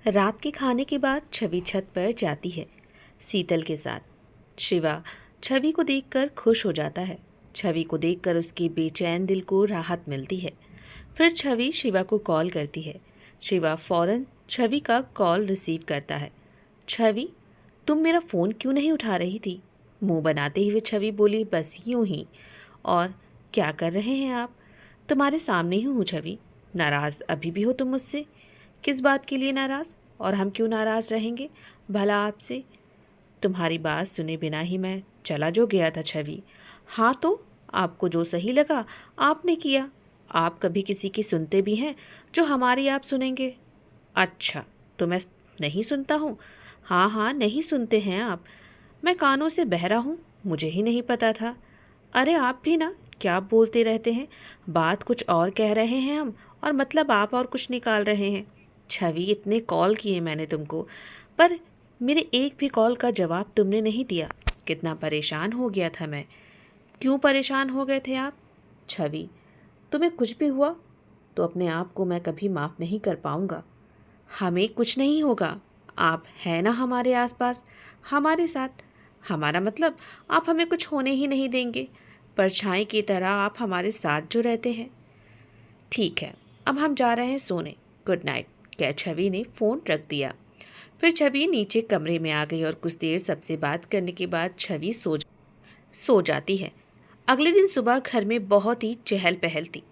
रात के खाने के बाद छवि छत पर जाती है शीतल के साथ। शिवा छवि को देखकर खुश हो जाता है। छवि को देखकर उसके बेचैन दिल को राहत मिलती है। फिर छवि शिवा को कॉल करती है। शिवा फौरन छवि का कॉल रिसीव करता है। छवि, तुम मेरा फ़ोन क्यों नहीं उठा रही थी? मुंह बनाते हुए छवि बोली, बस यूं ही। और क्या कर रहे हैं आप? तुम्हारे सामने ही हूँ छवि। नाराज़ अभी भी हो तुम मुझसे? किस बात के लिए नाराज़? और हम क्यों नाराज़ रहेंगे भला आपसे? तुम्हारी बात सुने बिना ही मैं चला जो गया था छवि। हाँ तो आपको जो सही लगा आपने किया। आप कभी किसी की सुनते भी हैं जो हमारी आप सुनेंगे? अच्छा, तो मैं नहीं सुनता हूँ? हाँ हाँ, नहीं सुनते हैं आप। मैं कानों से बहरा हूँ, मुझे ही नहीं पता था। अरे आप भी ना, क्या बोलते रहते हैं। बात कुछ और कह रहे हैं हम, और मतलब आप और कुछ निकाल रहे हैं। छवि, इतने कॉल किए मैंने तुमको, पर मेरे एक भी कॉल का जवाब तुमने नहीं दिया। कितना परेशान हो गया था मैं। क्यों परेशान हो गए थे आप? छवि, तुम्हें कुछ भी हुआ तो अपने आप को मैं कभी माफ़ नहीं कर पाऊंगा। हमें कुछ नहीं होगा। आप है ना हमारे आसपास, हमारे साथ। हमारा मतलब आप हमें कुछ होने ही नहीं देंगे। परछाई की तरह आप हमारे साथ जो रहते हैं। ठीक है, अब हम जा रहे हैं सोने। गुड नाइट, कह छवि ने फ़ोन रख दिया। फिर छवि नीचे कमरे में आ गई और कुछ देर सबसे बात करने के बाद छवि सो जाती है। अगले दिन सुबह घर में बहुत ही चहल पहल थी।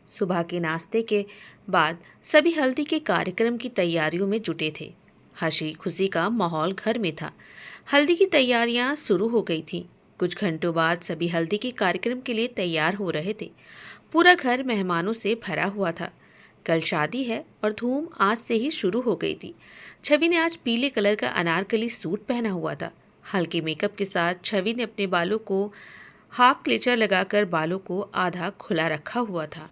सुबह के नाश्ते के बाद सभी हल्दी के कार्यक्रम की तैयारियों में जुटे थे। हंसी खुशी का माहौल घर में था। हल्दी की तैयारियां शुरू हो गई थीं। कुछ घंटों बाद सभी हल्दी के कार्यक्रम के लिए तैयार हो रहे थे। पूरा घर मेहमानों से भरा हुआ था। कल शादी है और धूम आज से ही शुरू हो गई थी। छवि ने आज पीले कलर का अनारकली सूट पहना हुआ था। हल्के मेकअप के साथ छवि ने अपने बालों को हाफ क्लेचर लगाकर बालों को आधा खुला रखा हुआ था।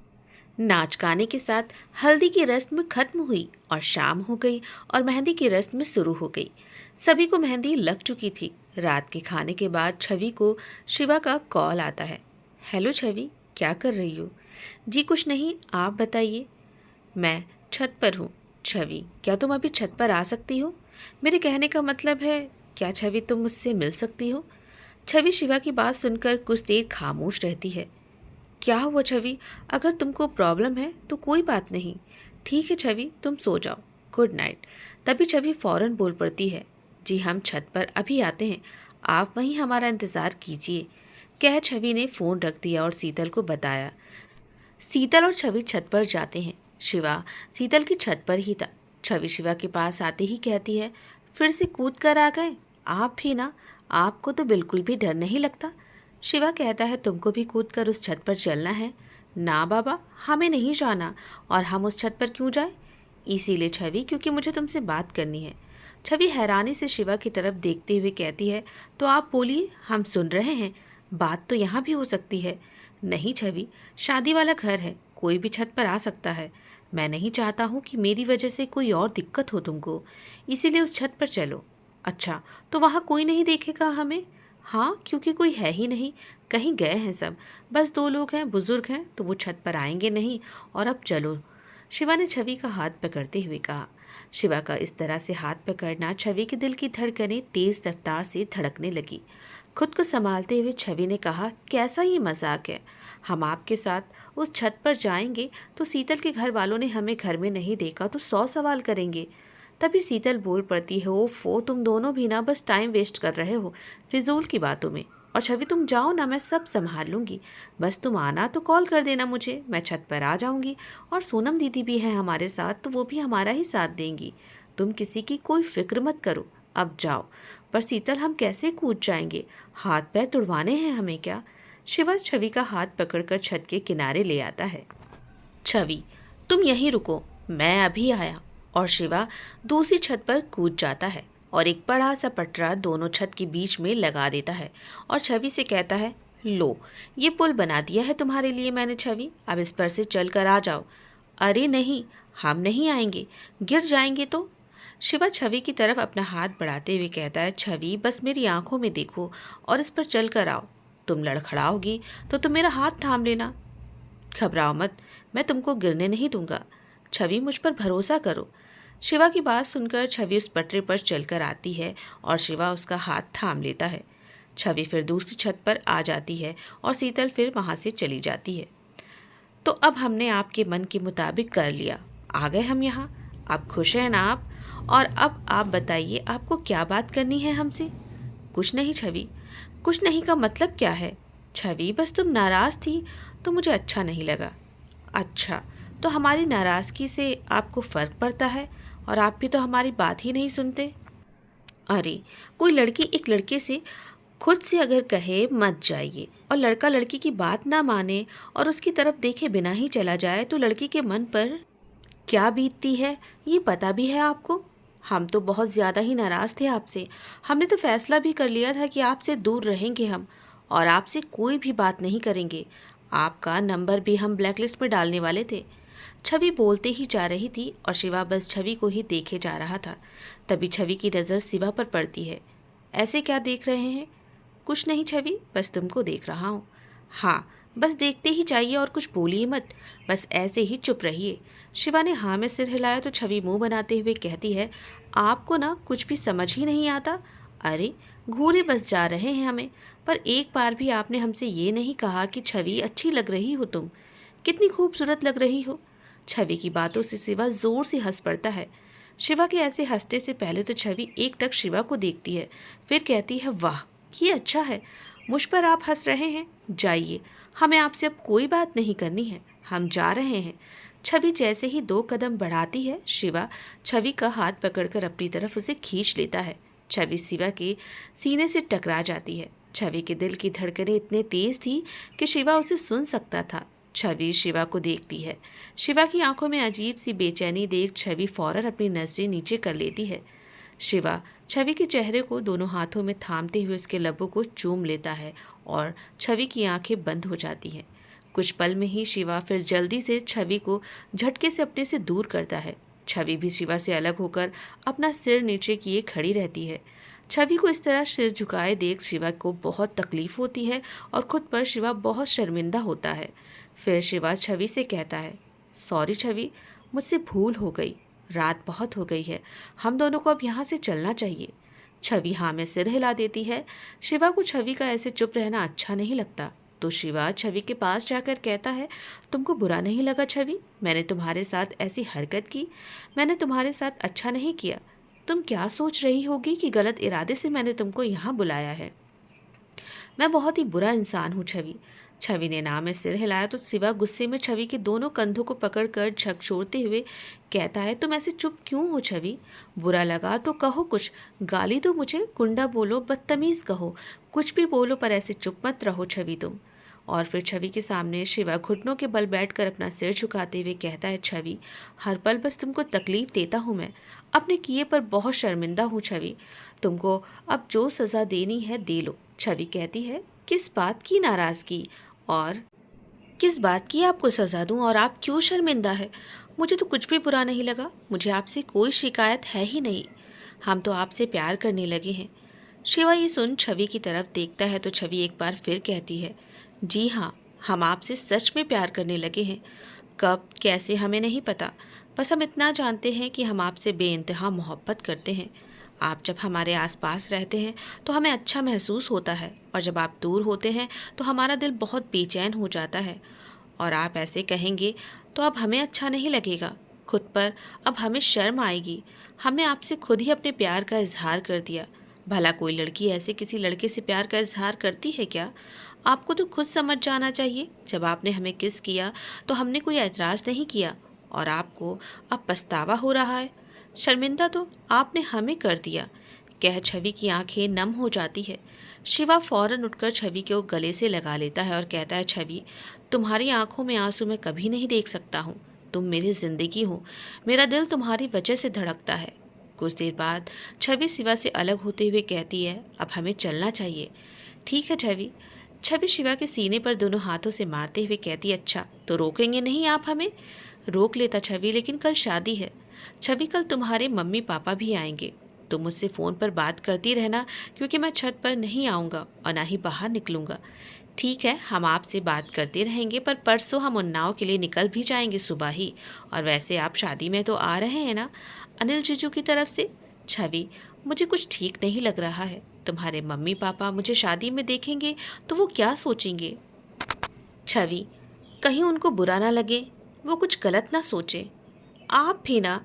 नाच गाने के साथ हल्दी की रस्म खत्म हुई और शाम हो गई और मेहंदी की रस्म शुरू हो गई। सभी को मेहंदी लग चुकी थी। रात के खाने के बाद छवि को शिवा का कॉल आता है। हेलो छवि, क्या कर रही हो? जी कुछ नहीं, आप बताइए। मैं छत पर हूँ। छवि, क्या तुम अभी छत पर आ सकती हो? मेरे कहने का मतलब है, क्या छवि तुम मुझसे मिल सकती हो? छवि शिवा की बात सुनकर कुछ देर खामोश रहती है। क्या हुआ छवि? अगर तुमको प्रॉब्लम है तो कोई बात नहीं। ठीक है छवि, तुम सो जाओ। Good night. तभी छवि फौरन बोल पड़ती है, जी हम छत पर अभी आते हैं, आप वहीं हमारा इंतज़ार कीजिए। कह छवि ने फ़ोन रख दिया और शीतल को बताया। शीतल और छवि छत पर जाते हैं। शिवा शीतल की छत पर ही था। छवि शिवा के पास आते ही कहती है, फिर से कूद कर आ गए? आप भी ना, आपको तो बिल्कुल भी डर नहीं लगता। शिवा कहता है, तुमको भी कूद कर उस छत पर चलना है? ना बाबा, हमें नहीं जाना। और हम उस छत पर क्यों जाए? इसीलिए छवि, क्योंकि मुझे तुमसे बात करनी है। छवि हैरानी से शिवा की तरफ देखते हुए कहती है, तो आप बोलिए, हम सुन रहे हैं। बात तो यहाँ भी हो सकती है। नहीं छवि, शादी वाला घर है, कोई भी छत पर आ सकता है। मैं नहीं चाहता हूँ कि मेरी वजह से कोई और दिक्कत हो तुमको, इसीलिए उस छत पर चलो। अच्छा, तो वहाँ कोई नहीं देखेगा हमें? हाँ, क्योंकि कोई है ही नहीं, कहीं गए हैं सब। बस दो लोग हैं, बुजुर्ग हैं, तो वो छत पर आएंगे नहीं। और अब चलो। शिवा ने छवि का हाथ पकड़ते हुए कहा। शिवा का इस तरह से हाथ पकड़ना छवि के दिल की धड़कनें तेज रफ्तार से धड़कने लगी। खुद को संभालते हुए छवि ने कहा, कैसा ये मजाक है? हम आपके साथ उस छत पर जाएंगे तो शीतल के घर वालों ने हमें घर में नहीं देखा तो 100 सवाल करेंगे। तभी शीतल बोल पड़ती है, ओफो, तुम दोनों भी ना बस टाइम वेस्ट कर रहे हो फिजूल की बातों में। और छवि तुम जाओ ना, मैं सब संभाल लूँगी। बस तुम आना तो कॉल कर देना मुझे, मैं छत पर आ जाऊँगी। और सोनम दीदी भी है हमारे साथ, तो वो भी हमारा ही साथ देंगी। तुम किसी की कोई फिक्र मत करो, अब जाओ। पर शीतल, हम कैसे कूद जाएंगे? हाथ पैर तुड़वाने हैं हमें क्या? शिवा छवि का हाथ पकड़कर छत के किनारे ले आता है। छवि, तुम यहीं रुको, मैं अभी आया। और शिवा दूसरी छत पर कूद जाता है और एक बड़ा सा पटरा दोनों छत के बीच में लगा देता है और छवि से कहता है, लो, ये पुल बना दिया है तुम्हारे लिए मैंने छवि, अब इस पर से चल कर आ जाओ। अरे नहीं, हम नहीं आएंगे, गिर जाएंगे तो। शिवा छवि की तरफ अपना हाथ बढ़ाते हुए कहता है, छवि बस मेरी आंखों में देखो और इस पर चल कर आओ। तुम लड़खड़ाओगी तो तुम मेरा हाथ थाम लेना। घबराओ मत, मैं तुमको गिरने नहीं दूंगा। छवि, मुझ पर भरोसा करो। शिवा की बात सुनकर छवि उस पटरी पर चलकर आती है और शिवा उसका हाथ थाम लेता है। छवि फिर दूसरी छत पर आ जाती है और शीतल फिर वहां से चली जाती है। तो अब हमने आपके मन के मुताबिक कर लिया, आ गए हम यहाँ। अब खुश हैं ना आप? और अब आप बताइए, आपको क्या बात करनी है हमसे? कुछ नहीं छवि। कुछ नहीं का मतलब क्या है? छवि, बस तुम नाराज़ थी तो मुझे अच्छा नहीं लगा। अच्छा, तो हमारी नाराज़गी से आपको फ़र्क पड़ता है और आप भी तो हमारी बात ही नहीं सुनते। अरे, कोई लड़की एक लड़के से खुद से अगर कहे मत जाइए और लड़का लड़की की बात ना माने और उसकी तरफ देखे बिना ही चला जाए, तो लड़की के मन पर क्या बीतती है ये पता भी है आपको। हम तो बहुत ज़्यादा ही नाराज़ थे आपसे। हमने तो फैसला भी कर लिया था कि आपसे दूर रहेंगे हम और आपसे कोई भी बात नहीं करेंगे। आपका नंबर भी हम ब्लैकलिस्ट में डालने वाले थे। छवि बोलते ही जा रही थी और शिवा बस छवि को ही देखे जा रहा था। तभी छवि की नज़र शिवा पर पड़ती है। ऐसे क्या देख रहे हैं? कुछ नहीं छवि, बस तुमको देख रहा हूँ। हाँ, बस देखते ही जाइए और कुछ बोलिए मत, बस ऐसे ही चुप रहिए। शिवा ने हाँ में सिर हिलाया तो छवि मुंह बनाते हुए कहती है, आपको ना कुछ भी समझ ही नहीं आता। अरे, घूरे बस जा रहे हैं हमें, पर एक बार भी आपने हमसे ये नहीं कहा कि छवि अच्छी लग रही हो तुम, कितनी खूबसूरत लग रही हो। छवि की बातों से शिवा जोर से हंस पड़ता है। शिवा के ऐसे हंसते से पहले तो छवि एकटक शिवा को देखती है, फिर कहती है, वाह, ये अच्छा है, मुझ पर आप हंस रहे हैं। जाइए, हमें आपसे अब कोई बात नहीं करनी है, हम जा रहे हैं। छवि जैसे ही 2 कदम बढ़ाती है, शिवा छवि का हाथ पकड़कर अपनी तरफ उसे खींच लेता है। छवि शिवा के सीने से टकरा जाती है। छवि के दिल की धड़कनें इतनी तेज थी कि शिवा उसे सुन सकता था। छवि शिवा को देखती है। शिवा की आंखों में अजीब सी बेचैनी देख छवि फौरन अपनी नजरें नीचे कर लेती है। शिवा छवि के चेहरे को दोनों हाथों में थामते हुए उसके लबों को चूम लेता है और छवि की आंखें बंद हो जाती हैं। कुछ पल में ही शिवा फिर जल्दी से छवि को झटके से अपने से दूर करता है। छवि भी शिवा से अलग होकर अपना सिर नीचे किए खड़ी रहती है। छवि को इस तरह सिर झुकाए देख शिवा को बहुत तकलीफ होती है और खुद पर शिवा बहुत शर्मिंदा होता है। फिर शिवा छवि से कहता है, सॉरी छवि, मुझसे भूल हो गई, रात बहुत हो गई है, हम दोनों को अब यहाँ से चलना चाहिए। छवि हाँ में सिर हिला देती है। शिवा को छवि का ऐसे चुप रहना अच्छा नहीं लगता, तो शिवा छवि के पास जाकर कहता है, तुमको बुरा नहीं लगा छवि, मैंने तुम्हारे साथ ऐसी हरकत की? मैंने तुम्हारे साथ अच्छा नहीं किया। तुम क्या सोच रही होगी कि गलत इरादे से मैंने तुमको यहाँ बुलाया है? मैं बहुत ही बुरा इंसान हूँ छवि। छवि ने ना में सिर हिलाया तो शिवा गुस्से में छवि के दोनों कंधों को पकड़कर झकझोरते हुए कहता है, तुम ऐसे चुप क्यों हो छवि? बुरा लगा तो कहो कुछ, गाली दो मुझे, कुंडा बोलो, बदतमीज कहो, कुछ भी बोलो, पर ऐसे चुप मत रहो छवि तुम। और फिर छवि के सामने शिवा घुटनों के बल बैठकर अपना सिर झुकाते हुए कहता है, छवि, हर पल बस तुमको तकलीफ देता हूँ मैं, अपने किए पर बहुत शर्मिंदा हूँ छवि, तुमको अब जो सज़ा देनी है दे लो। छवि कहती है, किस बात की नाराज़गी और किस बात की आपको सज़ा दूं और आप क्यों शर्मिंदा है? मुझे तो कुछ भी बुरा नहीं लगा, मुझे आपसे कोई शिकायत है ही नहीं, हम तो आपसे प्यार करने लगे हैं। शिवा ये सुन छवि की तरफ देखता है तो छवि एक बार फिर कहती है, जी हाँ, हम आपसे सच में प्यार करने लगे हैं। कब कैसे हमें नहीं पता, बस हम इतना जानते हैं कि हम आपसे बेइंतहा मोहब्बत करते हैं। आप जब हमारे आसपास रहते हैं तो हमें अच्छा महसूस होता है और जब आप दूर होते हैं तो हमारा दिल बहुत बेचैन हो जाता है। और आप ऐसे कहेंगे तो अब हमें अच्छा नहीं लगेगा, खुद पर अब हमें शर्म आएगी। हमने आपसे खुद ही अपने प्यार का इजहार कर दिया। भला कोई लड़की ऐसे किसी लड़के से प्यार का इजहार करती है क्या? आपको तो खुद समझ जाना चाहिए, जब आपने हमें किस किया तो हमने कोई एतराज़ नहीं किया और आपको अब पछतावा हो रहा है। शर्मिंदा तो आपने हमें कर दिया। कह छवि की आंखें नम हो जाती है। शिवा फौरन उठकर छवि को गले से लगा लेता है और कहता है, छवि, तुम्हारी आंखों में आंसू मैं कभी नहीं देख सकता हूँ, तुम मेरी जिंदगी हो, मेरा दिल तुम्हारी वजह से धड़कता है। कुछ देर बाद छवि शिवा से अलग होते हुए कहती है, अब हमें चलना चाहिए। ठीक है छवि। छवि शिवा के सीने पर दोनों हाथों से मारते हुए कहती है, अच्छा तो रोकेंगे नहीं आप हमें? रोक लेता छवि, लेकिन कल शादी है। छवि, कल तुम्हारे मम्मी पापा भी आएंगे, तुम मुझसे फ़ोन पर बात करती रहना, क्योंकि मैं छत पर नहीं आऊँगा और ना ही बाहर निकलूँगा। ठीक है, हम आपसे बात करते रहेंगे, पर परसों हम उन्नाव के लिए निकल भी जाएंगे सुबह ही। और वैसे आप शादी में तो आ रहे हैं ना? अनिल जीजू की तरफ से। छवि, मुझे कुछ ठीक नहीं लग रहा है। तुम्हारे मम्मी पापा मुझे शादी में देखेंगे तो वो क्या सोचेंगे? छवि, कहीं उनको बुरा ना लगे, वो कुछ गलत ना सोचे। आप भी ना,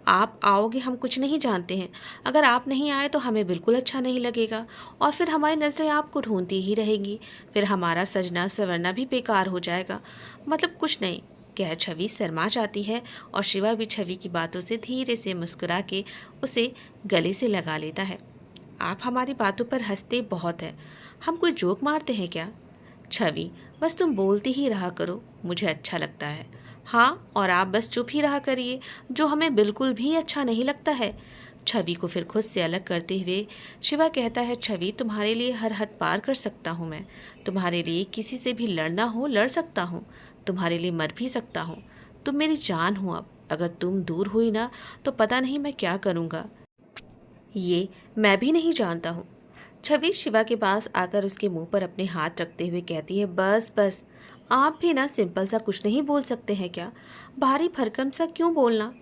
आप आओगे हम कुछ नहीं जानते हैं। अगर आप नहीं आए तो हमें बिल्कुल अच्छा नहीं लगेगा और फिर हमारी नज़रें आपको ढूंढती ही रहेंगी। फिर हमारा सजना संवरना भी बेकार हो जाएगा। मतलब कुछ नहीं, कह छवि शर्मा जाती है और शिवा भी छवि की बातों से धीरे से मुस्कुरा के उसे गले से लगा लेता है। आप हमारी बातों पर हंसते बहुत हैं। हम कोई जोक मारते हैं क्या? छवि, बस तुम बोलती ही रहा करो, मुझे अच्छा लगता है। हाँ, और आप बस चुप ही रहा करिए, जो हमें बिल्कुल भी अच्छा नहीं लगता है। छवि को फिर खुद से अलग करते हुए शिवा कहता है, छवि तुम्हारे लिए हर हद पार कर सकता हूँ मैं। तुम्हारे लिए किसी से भी लड़ना हो लड़ सकता हूँ। तुम्हारे लिए मर भी सकता हूँ। तुम मेरी जान हो अब। अगर तुम दूर हुई ना तो पता नहीं मैं क्या करूँगा। ये मैं भी नहीं जानता हूँ। छवि शिवा के पास आकर उसके मुंह पर अपने हाथ रखते हुए कहती है, बस बस, आप भी ना सिंपल सा कुछ नहीं बोल सकते हैं क्या? भारी भरकम सा क्यों बोलना?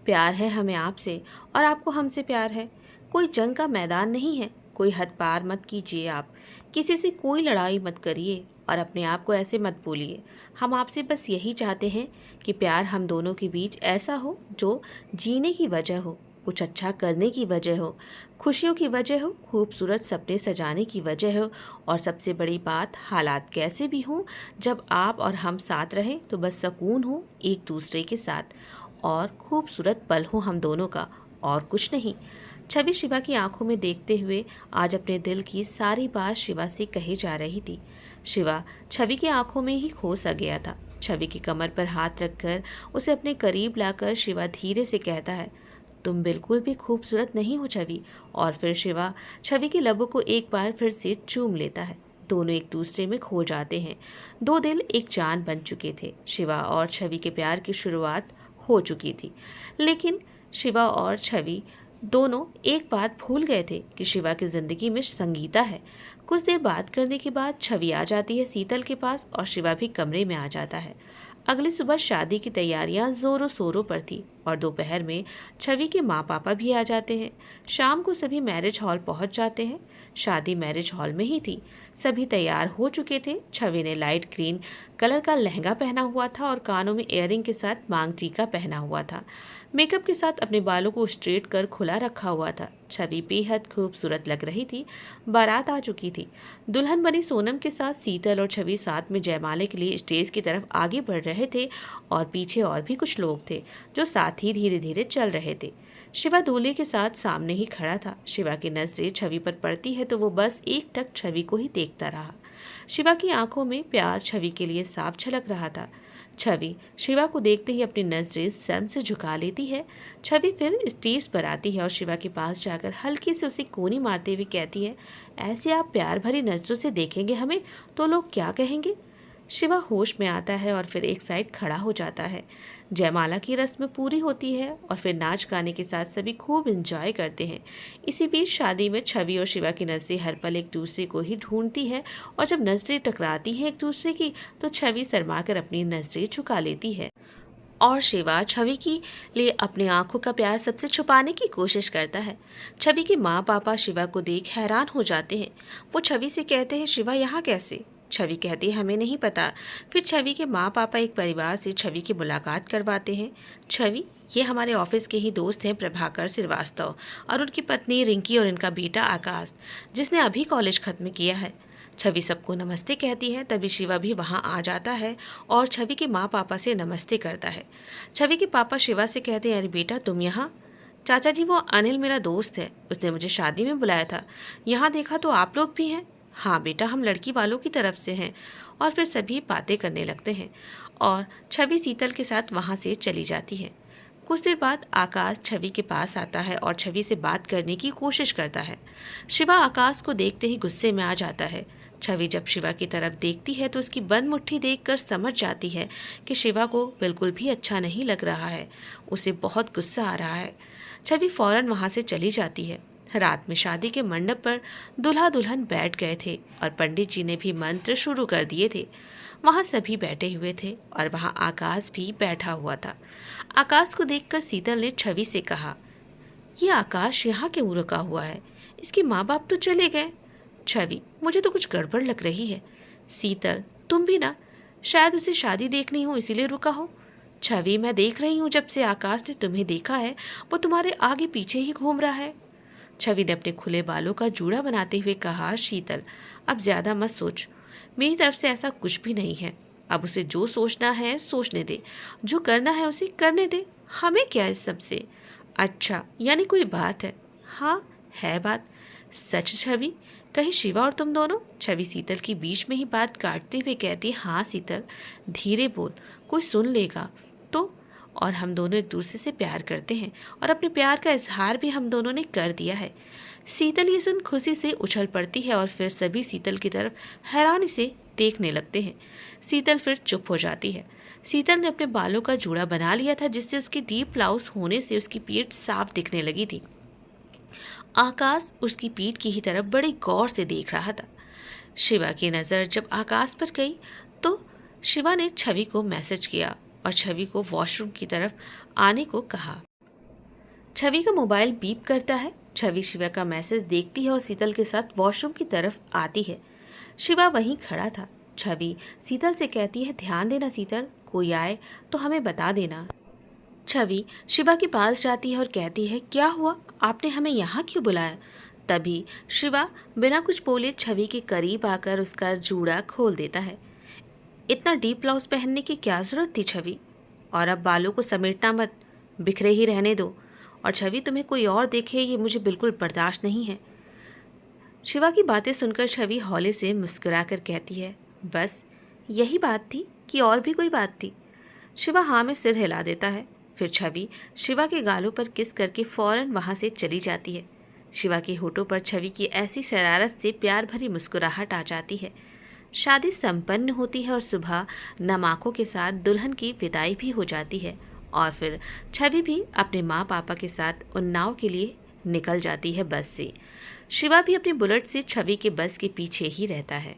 प्यार है हमें आपसे और आपको हमसे प्यार है। कोई जंग का मैदान नहीं है। कोई हद पार मत कीजिए आप। किसी से कोई लड़ाई मत करिए और अपने आप को ऐसे मत बोलिए। हम आपसे बस यही चाहते हैं कि प्यार हम दोनों के बीच ऐसा हो जो जीने की वजह हो, कुछ अच्छा करने की वजह हो, खुशियों की वजह हो, खूबसूरत सपने सजाने की वजह हो, और सबसे बड़ी बात, हालात कैसे भी हों, जब आप और हम साथ रहें तो बस सुकून हो एक दूसरे के साथ और खूबसूरत पल हो हम दोनों का, और कुछ नहीं। छवि शिवा की आंखों में देखते हुए आज अपने दिल की सारी बात शिवा से कही जा रही थी। शिवा छवि की आंखों में ही खो सा गया था। छवि की कमर पर हाथ रखकर उसे अपने करीब लाकर शिवा धीरे से कहता है, तुम बिल्कुल भी खूबसूरत नहीं हो छवि। और फिर शिवा छवि के लबों को एक बार फिर से चूम लेता है। दोनों एक दूसरे में खो जाते हैं। दो दिल एक जान बन चुके थे। शिवा और छवि के प्यार की शुरुआत हो चुकी थी, लेकिन शिवा और छवि दोनों एक बात भूल गए थे कि शिवा की जिंदगी में संगीता है। कुछ देर बात करने के बाद छवि आ जाती है शीतल के पास और शिवा भी कमरे में आ जाता है। अगली सुबह शादी की तैयारियां जोरों शोरों पर थी और दोपहर में छवि के माँ पापा भी आ जाते हैं। शाम को सभी मैरिज हॉल पहुंच जाते हैं। शादी मैरिज हॉल में ही थी। सभी तैयार हो चुके थे। छवि ने लाइट ग्रीन कलर का लहंगा पहना हुआ था और कानों में इयररिंग के साथ मांग टीका पहना हुआ था। मेकअप के साथ अपने बालों को स्ट्रेट कर खुला रखा हुआ था। छवि बेहद खूबसूरत लग रही थी। बारात आ चुकी थी। दुल्हन बनी सोनम के साथ शीतल और छवि साथ में जयमाले के लिए स्टेज की तरफ आगे बढ़ रहे थे और पीछे और भी कुछ लोग थे जो साथ ही धीरे धीरे चल रहे थे। शिवा दूल्हे के साथ सामने ही खड़ा था। शिवा की नजरें छवि पर पड़ती है तो वो बस एक टक छवि को ही देखता रहा। शिवा की आंखों में प्यार छवि के लिए साफ झलक रहा था। छवि शिवा को देखते ही अपनी नजरें शर्म से झुका लेती है। छवि फिर स्टेज पर आती है और शिवा के पास जाकर हल्की से उसे कोनी मारते हुए कहती है, ऐसे आप प्यार भरी नजरों से देखेंगे हमें तो लोग क्या कहेंगे? शिवा होश में आता है और फिर एक साइड खड़ा हो जाता है। जयमाला की रस्म पूरी होती है और फिर नाच गाने के साथ सभी खूब एंजॉय करते हैं। इसी बीच शादी में छवि और शिवा की नज़रें हर पल एक दूसरे को ही ढूंढती है और जब नज़रें टकराती हैं एक दूसरे की तो छवि शर्मा कर अपनी नज़रें झुका लेती है और शिवा छवि के लिए अपनी आंखों का प्यार सबसे छुपाने की कोशिश करता है। छवि के माँ पापा शिवा को देख हैरान हो जाते हैं। वो छवि से कहते हैं, शिवा यहाँ कैसे? छवि कहती है, हमें नहीं पता। फिर छवि के माँ पापा एक परिवार से छवि की मुलाकात करवाते हैं। छवि, ये हमारे ऑफिस के ही दोस्त हैं प्रभाकर श्रीवास्तव और उनकी पत्नी रिंकी और इनका बेटा आकाश, जिसने अभी कॉलेज खत्म किया है। छवि सबको नमस्ते कहती है। तभी शिवा भी वहाँ आ जाता है और छवि के माँ पापा से नमस्ते करता है। छवि के पापा शिवा से कहते हैं, अरे बेटा तुम यहाँ? चाचा जी, वो अनिल मेरा दोस्त है, उसने मुझे शादी में बुलाया था। यहाँ देखा तो आप लोग भी हैं। हाँ बेटा, हम लड़की वालों की तरफ से हैं। और फिर सभी बातें करने लगते हैं और छवि शीतल के साथ वहाँ से चली जाती है। कुछ देर बाद आकाश छवि के पास आता है और छवि से बात करने की कोशिश करता है। शिवा आकाश को देखते ही गुस्से में आ जाता है। छवि जब शिवा की तरफ देखती है तो उसकी बंद मुट्ठी देखकर समझ जाती है कि शिवा को बिल्कुल भी अच्छा नहीं लग रहा है। उसे बहुत गुस्सा आ रहा है। छवि फौरन वहाँ से चली जाती है। रात में शादी के मंडप पर दूल्हा दुल्हन बैठ गए थे और पंडित जी ने भी मंत्र शुरू कर दिए थे। वहाँ सभी बैठे हुए थे और वहाँ आकाश भी बैठा हुआ था। आकाश को देखकर शीतल ने छवि से कहा, ये आकाश यहाँ क्यों रुका हुआ है? इसके माँ बाप तो चले गए। छवि, मुझे तो कुछ गड़बड़ लग रही है। शीतल, तुम भी ना? शायद उसे शादी देखनी हो इसीलिए रुका हो। छवि, मैं देख रही हूँ जब से आकाश ने तुम्हें देखा है वो तुम्हारे आगे पीछे ही घूम रहा है। छवि ने अपने खुले बालों का जूड़ा बनाते हुए कहा, शीतल अब ज्यादा मत सोच, मेरी तरफ से ऐसा कुछ भी नहीं है। अब उसे जो सोचना है सोचने दे, जो करना है उसे करने दे, हमें क्या इस सब से। अच्छा, यानी कोई बात है? हाँ, है बात। सच छवि? कहीं शिवा और तुम दोनों? छवि शीतल की बीच में ही बात काटते हुए कहती, हाँ शीतल, धीरे बोल, कोई सुन लेगा तो। और हम दोनों एक दूसरे से प्यार करते हैं और अपने प्यार का इजहार भी हम दोनों ने कर दिया है। शीतल ये सुन खुशी से उछल पड़ती है और फिर सभी शीतल की तरफ हैरानी से देखने लगते हैं। शीतल फिर चुप हो जाती है। शीतल ने अपने बालों का जूड़ा बना लिया था जिससे उसकी डीप ब्लाउज होने से उसकी पीठ साफ दिखने लगी थी। आकाश उसकी पीठ की ही तरफ बड़ी गौर से देख रहा था। शिवा की नज़र जब आकाश पर गई तो शिवा ने छवि को मैसेज किया और छवि को वॉशरूम की तरफ आने को कहा। छवि का मोबाइल बीप करता है। छवि शिवा का मैसेज देखती है और शीतल के साथ वॉशरूम की तरफ आती है। शिवा वहीं खड़ा था। छवि शीतल से कहती है, ध्यान देना शीतल, कोई आए तो हमें बता देना। छवि शिवा के पास जाती है और कहती है, क्या हुआ, आपने हमें यहाँ क्यों बुलाया? तभी शिवा बिना कुछ बोले छवि के करीब आकर उसका जूड़ा खोल देता है। इतना डीप ब्लाउज पहनने की क्या ज़रूरत थी छवि? और अब बालों को समेटना मत, बिखरे ही रहने दो। और छवि, तुम्हें कोई और देखे ये मुझे बिल्कुल बर्दाश्त नहीं है। शिवा की बातें सुनकर छवि हौले से मुस्कुराकर कहती है, बस यही बात थी कि और भी कोई बात थी? शिवा हाँ में सिर हिला देता है। फिर छवि शिवा के गालों पर किस करके फौरन वहाँ से चली जाती है। शिवा के होठों पर छवि की ऐसी शरारत से प्यार भरी मुस्कुराहट आ जाती है। शादी संपन्न होती है और सुबह नम आंखों के साथ दुल्हन की विदाई भी हो जाती है और फिर छवि भी अपने माँ पापा के साथ उन्नाव के लिए निकल जाती है बस से। शिवा भी अपनी बुलेट से छवि के बस के पीछे ही रहता है।